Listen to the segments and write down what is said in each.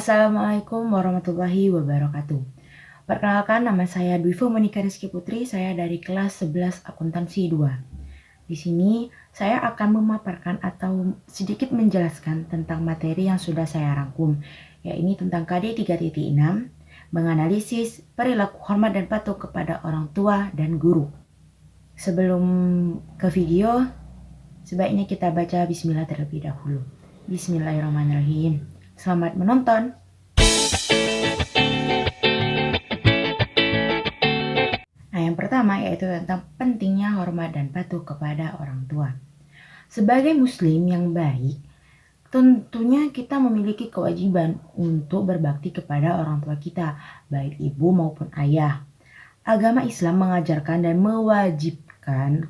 Assalamualaikum warahmatullahi wabarakatuh. Perkenalkan, nama saya Dwivo Monika Rizky Putri, saya dari kelas 11 akuntansi 2. Di sini saya akan memaparkan atau sedikit menjelaskan tentang materi yang sudah saya rangkum, yaitu tentang KD 3.6, menganalisis perilaku hormat dan patuh kepada orang tua dan guru. Sebelum ke video, sebaiknya kita baca bismillah terlebih dahulu. Bismillahirrahmanirrahim. Selamat menonton. Nah, yang pertama yaitu tentang pentingnya hormat dan patuh kepada orang tua. Sebagai muslim yang baik, tentunya kita memiliki kewajiban untuk berbakti kepada orang tua kita, baik ibu maupun ayah. Agama Islam mengajarkan dan mewajibkan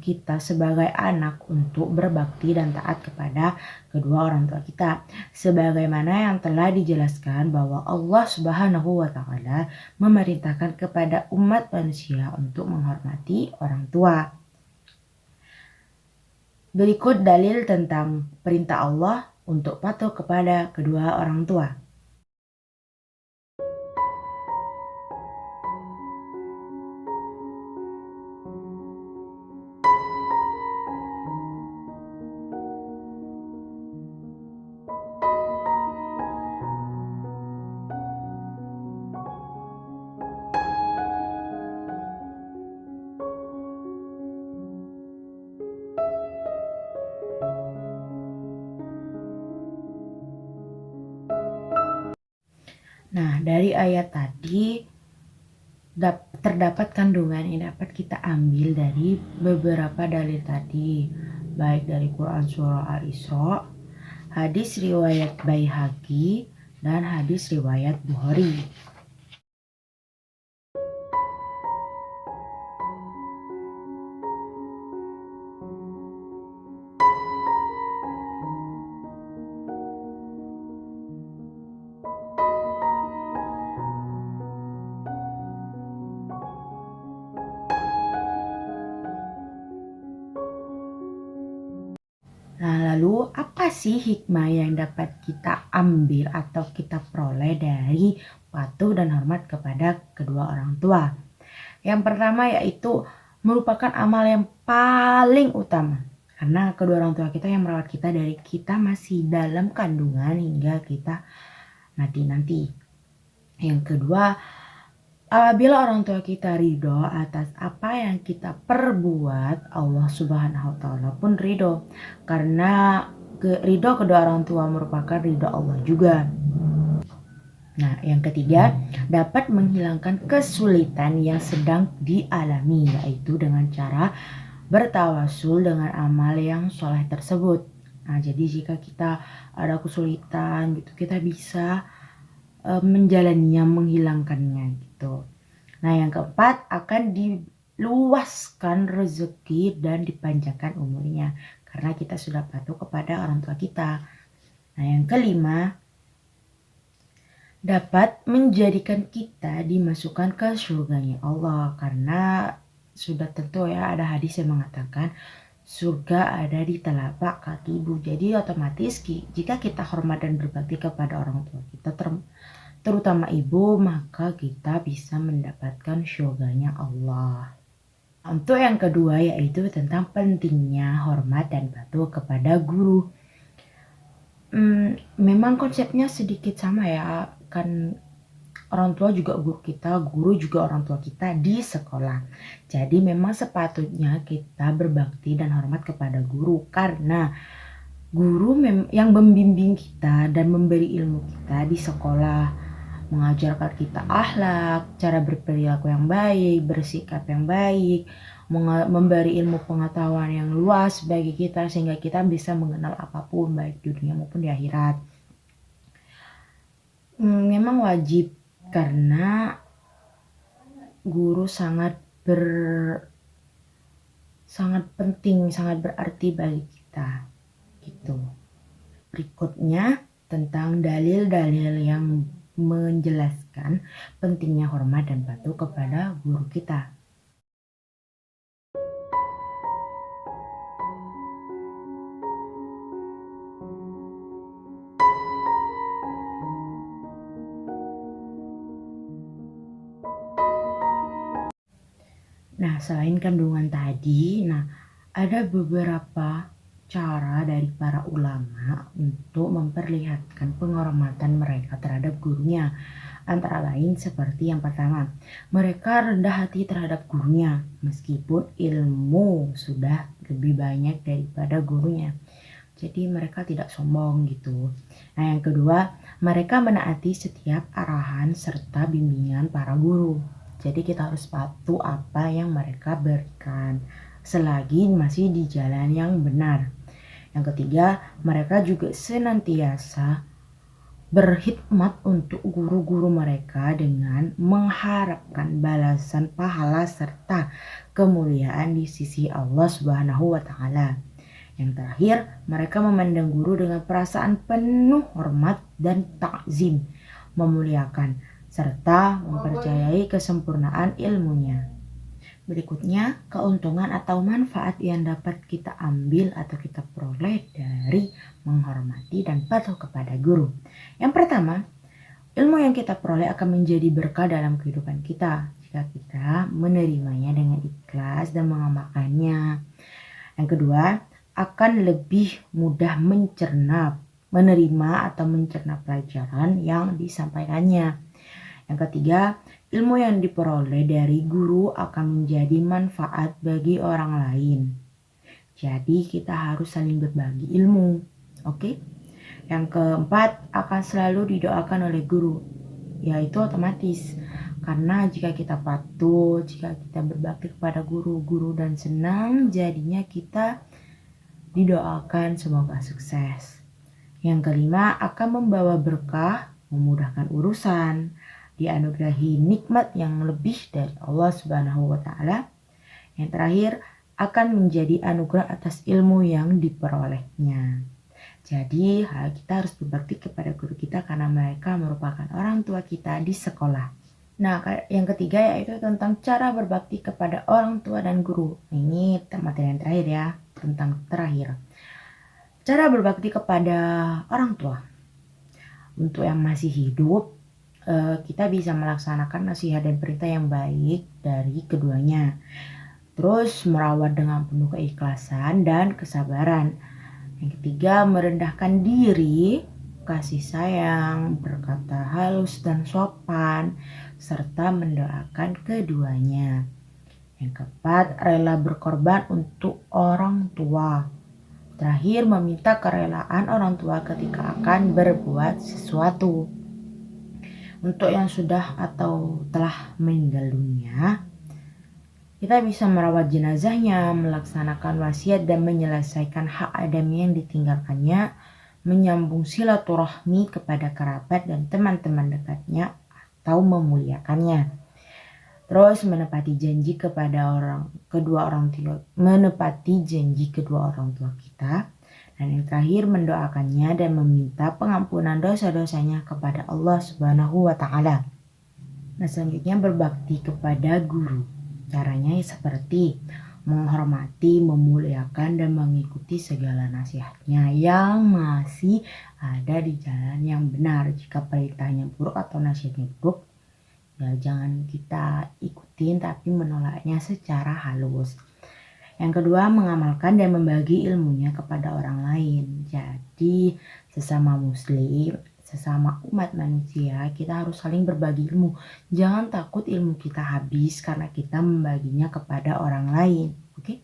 kita sebagai anak untuk berbakti dan taat kepada kedua orang tua kita. Sebagaimana yang telah dijelaskan bahwa Allah Subhanahu wa Ta'ala memerintahkan kepada umat manusia untuk menghormati orang tua. Berikut dalil tentang perintah Allah untuk patuh kepada kedua orang tua. Nah, dari ayat tadi terdapat kandungan yang dapat kita ambil dari beberapa dalil tadi, baik dari Quran Surah Al-Isra, hadis riwayat Baihaqi, dan hadis riwayat Bukhari. Nah, lalu apa sih hikmah yang dapat kita ambil atau kita peroleh dari patuh dan hormat kepada kedua orang tua? Yang pertama yaitu merupakan amal yang paling utama. Karena kedua orang tua kita yang merawat kita dari kita masih dalam kandungan hingga kita nanti. Yang kedua, apabila orang tua kita ridho atas apa yang kita perbuat, Allah Subhanahu wa Ta'ala pun ridho. Karena ridho kedua orang tua merupakan ridho Allah juga. Nah, yang ketiga, dapat menghilangkan kesulitan yang sedang dialami, yaitu dengan cara bertawasul dengan amal yang soleh tersebut. Nah, jadi jika kita ada kesulitan gitu, kita bisa menjalaninya, menghilangkannya gitu. Nah, yang keempat, akan diluaskan rezeki dan dipanjangkan umurnya karena kita sudah patuh kepada orang tua kita. Nah, yang kelima, dapat menjadikan kita dimasukkan ke surganya Allah karena sudah tentu ya ada hadis yang mengatakan surga ada di telapak kaki ibu. Jadi otomatis jika kita hormat dan berbakti kepada orang tua kita terutama ibu, maka kita bisa mendapatkan syurganya Allah. Untuk yang kedua yaitu tentang pentingnya hormat dan patuh kepada guru. Memang konsepnya sedikit sama ya, kan orang tua juga guru kita, guru juga orang tua kita di sekolah. Jadi memang sepatutnya kita berbakti dan hormat kepada guru karena guru yang membimbing kita dan memberi ilmu kita di sekolah, mengajarkan kita akhlak, cara berperilaku yang baik, bersikap yang baik, memberi ilmu pengetahuan yang luas bagi kita sehingga kita bisa mengenal apapun baik di dunia maupun di akhirat. Memang wajib karena guru sangat penting, sangat berarti bagi kita gitu. Berikutnya tentang dalil-dalil yang menjelaskan pentingnya hormat dan patuh kepada guru kita. selain kandungan tadi, ada beberapa cara dari para ulama untuk memperlihatkan penghormatan mereka terhadap gurunya. Antara lain seperti yang pertama, mereka rendah hati terhadap gurunya meskipun ilmu sudah lebih banyak daripada gurunya. Jadi mereka tidak sombong gitu. Nah, yang kedua, mereka menaati setiap arahan serta bimbingan para guru. Jadi kita harus patuh apa yang mereka berikan selagi masih di jalan yang benar. Yang ketiga, mereka juga senantiasa berkhidmat untuk guru-guru mereka dengan mengharapkan balasan pahala serta kemuliaan di sisi Allah Subhanahu wa taala. Yang terakhir, mereka memandang guru dengan perasaan penuh hormat dan takzim, memuliakan serta mempercayai kesempurnaan ilmunya. Berikutnya, keuntungan atau manfaat yang dapat kita ambil atau kita peroleh dari menghormati dan patuh kepada guru. Yang pertama, ilmu yang kita peroleh akan menjadi berkah dalam kehidupan kita jika kita menerimanya dengan ikhlas dan mengamalkannya. Yang kedua, akan lebih mudah menerima atau mencerna pelajaran yang disampaikannya. Yang ketiga, ilmu yang diperoleh dari guru akan menjadi manfaat bagi orang lain. Jadi kita harus saling berbagi ilmu. Oke? Yang keempat, akan selalu didoakan oleh guru. Yaitu otomatis. Karena jika kita patuh, jika kita berbakti kepada guru dan senang, jadinya kita didoakan semoga sukses. Yang kelima, akan membawa berkah, memudahkan urusan, dianugerahi nikmat yang lebih dari Allah Subhanahu wa taala. Yang terakhir, akan menjadi anugerah atas ilmu yang diperolehnya. Jadi, kita harus berbakti kepada guru kita karena mereka merupakan orang tua kita di sekolah. Nah, yang ketiga yaitu tentang cara berbakti kepada orang tua dan guru. Ini materi yang terakhir ya, tentang terakhir. Cara berbakti kepada orang tua. Untuk yang masih hidup, kita bisa melaksanakan nasihat dan perintah yang baik dari keduanya. Terus merawat dengan penuh keikhlasan dan kesabaran. Yang ketiga, merendahkan diri, kasih sayang, berkata halus dan sopan, serta mendoakan keduanya. Yang keempat, rela berkorban untuk orang tua. Terakhir, meminta kerelaan orang tua ketika akan berbuat sesuatu. Untuk yang sudah atau telah meninggal dunia, kita bisa merawat jenazahnya, melaksanakan wasiat dan menyelesaikan hak adami yang ditinggalkannya, menyambung silaturahmi kepada kerabat dan teman-teman dekatnya atau memuliakannya. Terus menepati janji kedua orang tua kita. Dan yang terakhir, mendoakannya dan meminta pengampunan dosa-dosanya kepada Allah Subhanahu wa taala. Nah, selanjutnya berbakti kepada guru. Caranya seperti menghormati, memuliakan, dan mengikuti segala nasihatnya yang masih ada di jalan yang benar. Jika perintahnya buruk atau nasihatnya buruk, ya jangan kita ikutin tapi menolaknya secara halus. Yang kedua, mengamalkan dan membagi ilmunya kepada orang lain. Jadi sesama muslim, sesama umat manusia, kita harus saling berbagi ilmu. Jangan takut ilmu kita habis karena kita membaginya kepada orang lain. Oke?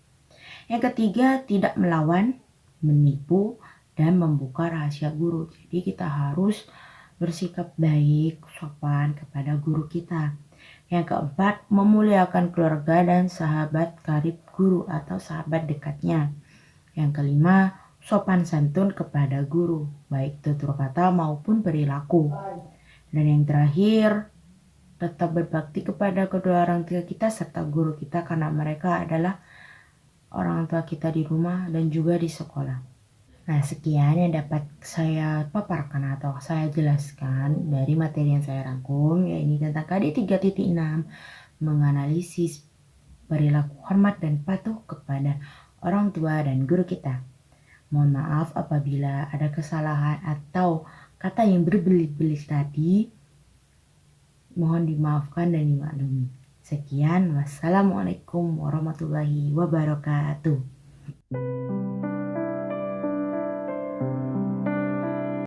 Yang ketiga, tidak melawan, menipu, dan membuka rahasia guru. Jadi kita harus bersikap baik, sopan kepada guru kita. Yang keempat, memuliakan keluarga dan sahabat karib guru atau sahabat dekatnya. Yang kelima, sopan santun kepada guru, baik tutur kata maupun perilaku. Dan yang terakhir, tetap berbakti kepada kedua orang tua kita serta guru kita karena mereka adalah orang tua kita di rumah dan juga di sekolah. Nah, sekian yang dapat saya paparkan atau saya jelaskan dari materi yang saya rangkum, yaitu tentang KD 3.6, menganalisis perilaku hormat dan patuh kepada orang tua dan guru kita. Mohon maaf apabila ada kesalahan atau kata yang berbelit-belit tadi, mohon dimaafkan dan dimaklumi. Sekian, wassalamualaikum warahmatullahi wabarakatuh.